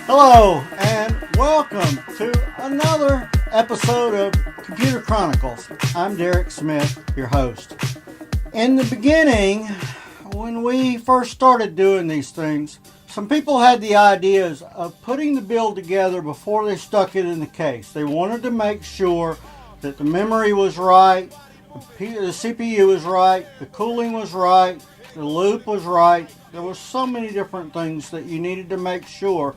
Hello and welcome to another episode of Computer Chronicles. I'm Derek Smith, your host. In the beginning, when we first started doing these things, some people had the ideas of putting the build together before they stuck it in the case. They wanted to make sure that the memory was right, the CPU was right, the cooling was right, the loop was right. There was so many different things that you needed to make sure.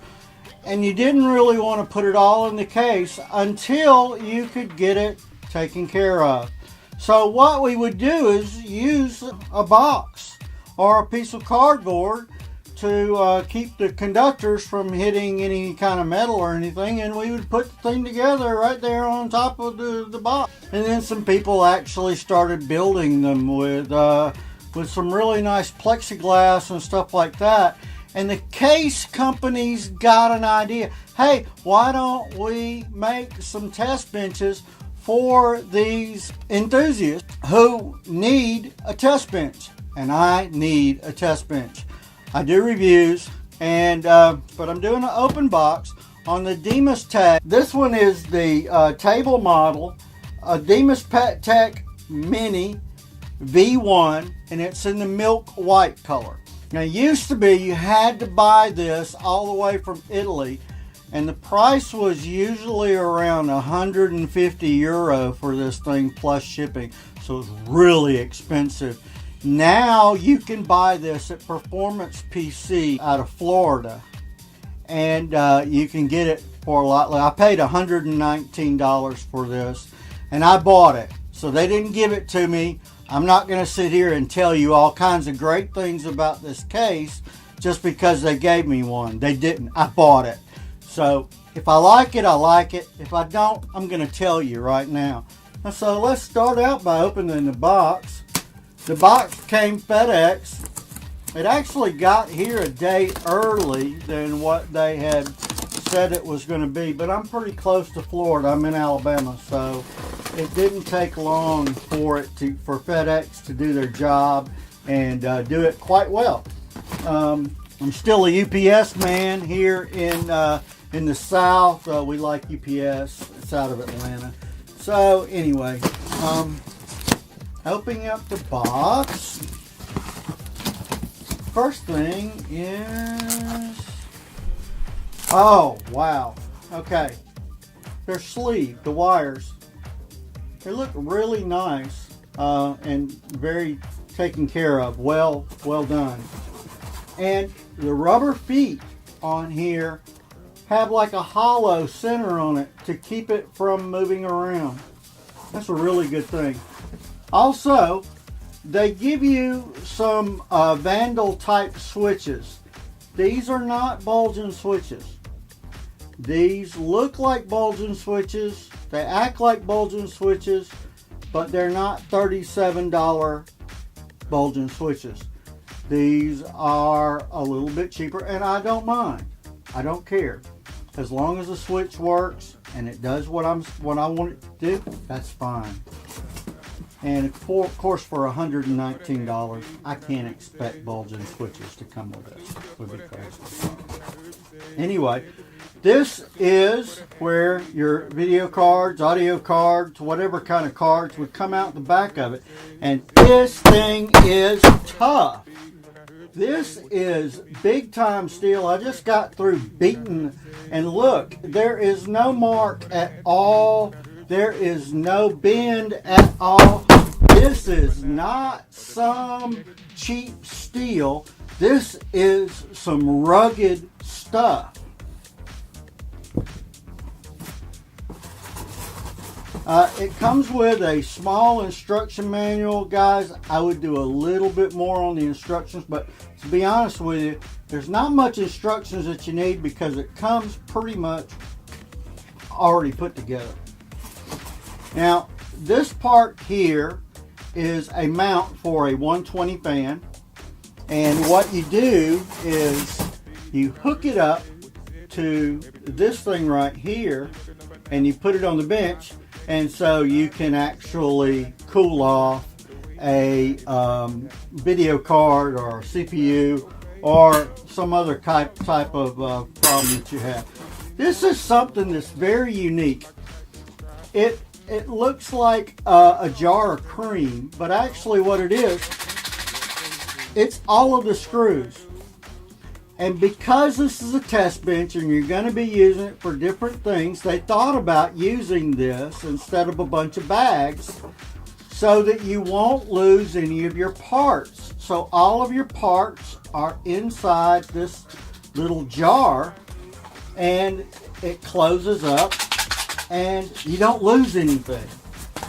And you didn't really want to put it all in the case until you could get it taken care of. So what we would do is use a box or a piece of cardboard to keep the conductors from hitting any kind of metal or anything, and we would put the thing together right there on top of the box. And then some people actually started building them with some really nice plexiglass and stuff like that. And the case companies got an idea. Hey, why don't we make some test benches for these enthusiasts who need a test bench? And I need a test bench. I do reviews, and but I'm doing an open box on the Dimastech. This one is the table model, a Dimastech Mini V1, and it's in the milk white color. Now, it used to be you had to buy this all the way from Italy, and the price was usually around 150 euro for this thing plus shipping, so it's really expensive. Now you can buy this at Performance PC out of Florida, and you can get it for a lot less. I paid $119 for this, and I bought it, so they didn't give it to me. I'm not going to sit here and tell you all kinds of great things about this case just because they gave me one. They didn't. I bought it. So if I like it, I like it. If I don't, I'm going to tell you right now. And so let's start out by opening the box. The box came FedEx. It actually got here a day early than what they had said it was going to be, but I'm pretty close to Florida. I'm in Alabama, so it didn't take long for FedEx to do their job and do it quite well. I'm still a UPS man here in the South. We like UPS. It's out of Atlanta. So anyway, opening up the box. First thing is, oh wow, okay. They're sleeved, the wires. They look really nice and very taken care of. Well done. And the rubber feet on here have like a hollow center on it to keep it from moving around. That's a really good thing. Also, they give you some Vandal type switches. These are not bulging switches. These look like bulging switches. They act like bulging switches, but they're not $37 bulging switches. These are a little bit cheaper, and I don't mind. I don't care. As long as the switch works and it does what I want it to do, that's fine. And of course, for $119, I can't expect bulging switches to come with this. It would be crazy. Anyway, this is where your video cards, audio cards, whatever kind of cards would come out the back of it. And this thing is tough. This is big time steel. I just got through beating, and look, there is no mark at all. There is no bend at all. This is not some cheap steel. This is some rugged stuff. It comes with a small instruction manual, guys. I would do a little bit more on the instructions, but to be honest with you, there's not much instructions that you need because it comes pretty much already put together. Now, this part here is a mount for a 120 fan, and what you do is you hook it up to this thing right here, and you put it on the bench, and so you can actually cool off a video card or CPU or some other type of problem that you have. This is something that's very unique. It looks like a jar of cream, but actually what it is, it's all of the screws. And because this is a test bench and you're going to be using it for different things, they thought about using this instead of a bunch of bags so that you won't lose any of your parts. So all of your parts are inside this little jar, and it closes up and you don't lose anything.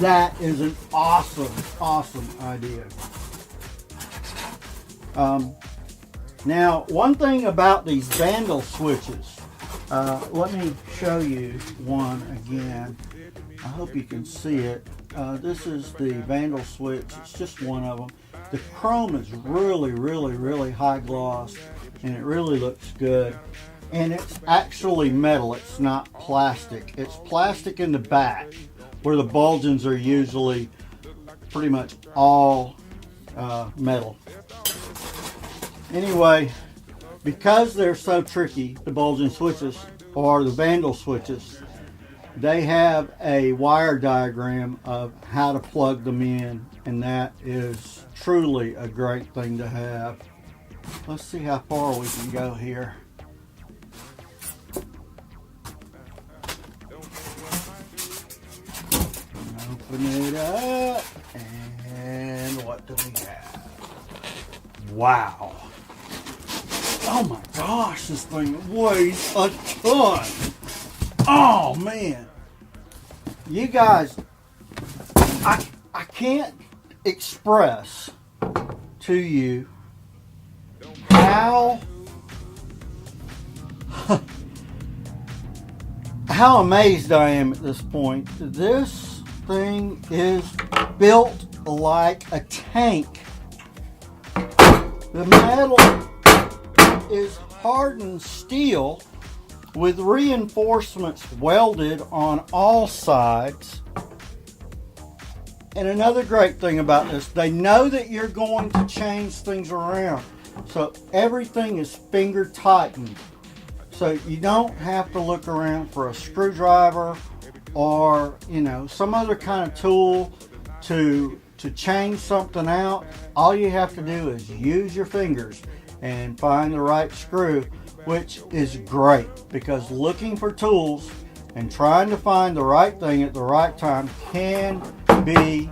That is an awesome, awesome idea. Now, one thing about these vandal switches, let me show you one again. I hope you can see it. This is the vandal switch. It's just one of them. The chrome is really, really, really high gloss, and it really looks good. And it's actually metal. It's not plastic. It's plastic in the back, where the bulgeons are usually pretty much all metal. Anyway, because they're so tricky, the bulging switches, or the vandal switches, they have a wire diagram of how to plug them in, and that is truly a great thing to have. Let's see how far we can go here. Open it up, and what do we have? Wow. Oh my gosh, this thing weighs a ton. Oh man. You guys, I can't express to you how amazed I am at this point. This thing is built like a tank. The metal is hardened steel with reinforcements welded on all sides. And another great thing about this, they know that you're going to change things around. So everything is finger tightened. So you don't have to look around for a screwdriver or, some other kind of tool to change something out. All you have to do is use your fingers and find the right screw, which is great, because looking for tools and trying to find the right thing at the right time can be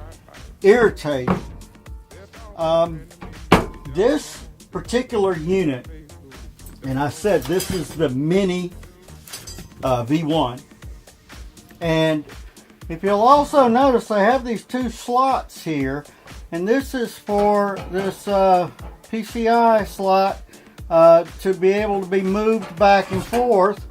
irritating. This particular unit, and I said this is the Mini V1, and if you'll also notice, I have these two slots here, and this is for this PCI slot to be able to be moved back and forth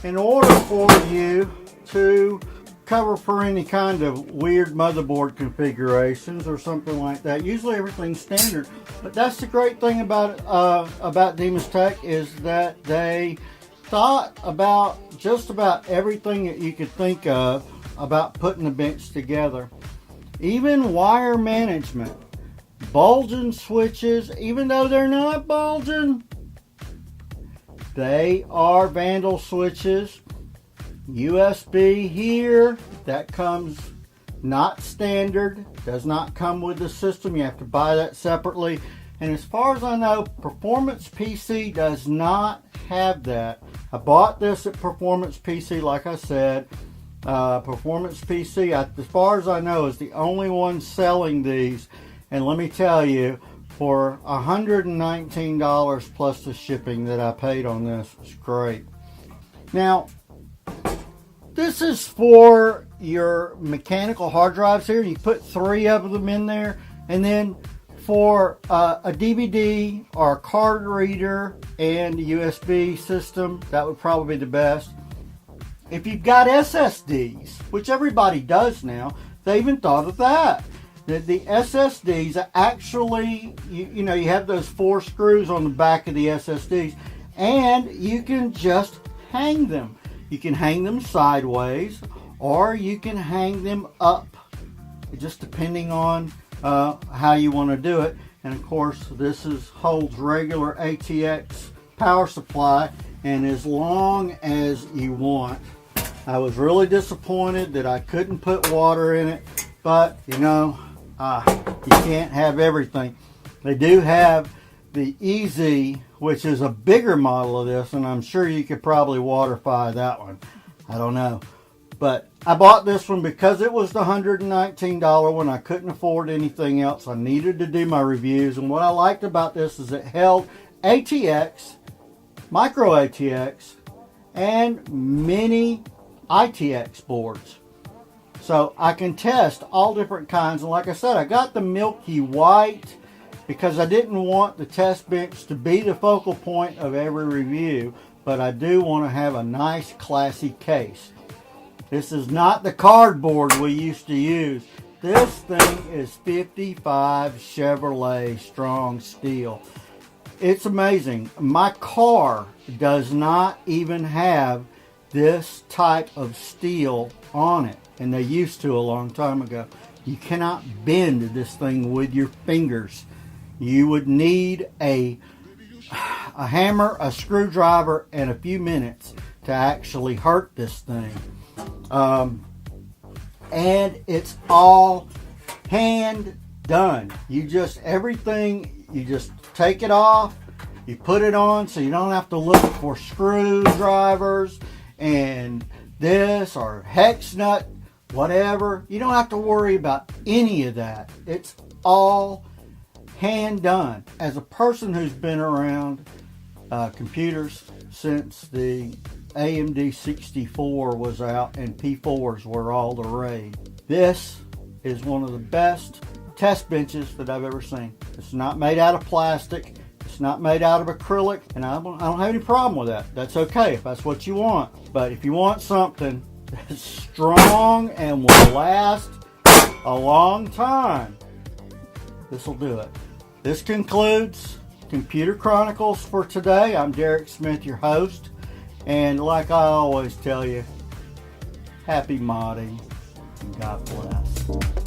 in order for you to cover for any kind of weird motherboard configurations or something like that. Usually everything's standard, but that's the great thing about Dimastech, is that they thought about just about everything that you could think of about putting the bench together. Even wire management, bulging switches, even though they're not bulging, they are vandal switches. USB here, that comes not standard, does not come with the system. You have to buy that separately. And as far as I know, Performance PC does not have that. I bought this at Performance PC, like I said. Performance PC, as far as I know, is the only one selling these. And let me tell you, for $119 plus the shipping that I paid on this, it's great. Now, this is for your mechanical hard drives here. You put 3 of them in there. And then for a DVD or a card reader and a USB system, that would probably be the best. If you've got SSDs, which everybody does now, they even thought of that. The SSDs are actually, you have those 4 screws on the back of the SSDs, and you can just hang them. You can hang them sideways, or you can hang them up, just depending on how you want to do it. And of course, this holds regular ATX power supply and as long as you want. I was really disappointed that I couldn't put water in it, but you know, you can't have everything. They do have the EZ, which is a bigger model of this, and I'm sure you could probably waterify that one. I don't know. But I bought this one because it was the $119 one. I couldn't afford anything else. I needed to do my reviews, and what I liked about this is it held ATX, micro ATX, and mini ITX boards. So I can test all different kinds. And like I said, I got the milky white because I didn't want the test bench to be the focal point of every review, but I do want to have a nice classy case. This is not the cardboard we used to use. This thing is 55 Chevrolet strong steel. It's amazing. My car does not even have this type of steel on it, and they used to a long time ago. You cannot bend this thing with your fingers. You would need a hammer, a screwdriver, and a few minutes to actually hurt this thing. And it's all hand done. You just take it off, you put it on, so you don't have to look for screwdrivers and this or hex nut, whatever. You don't have to worry about any of that. It's all hand done. As a person who's been around computers since the AMD 64 was out and P4s were all the rage, this is one of the best test benches that I've ever seen. It's not made out of plastic. It's not made out of acrylic, and I don't have any problem with that. That's okay if that's what you want. But if you want something that's strong and will last a long time, this will do it. This concludes Computer Chronicles for today. I'm Derek Smith, your host. And like I always tell you, happy modding and God bless.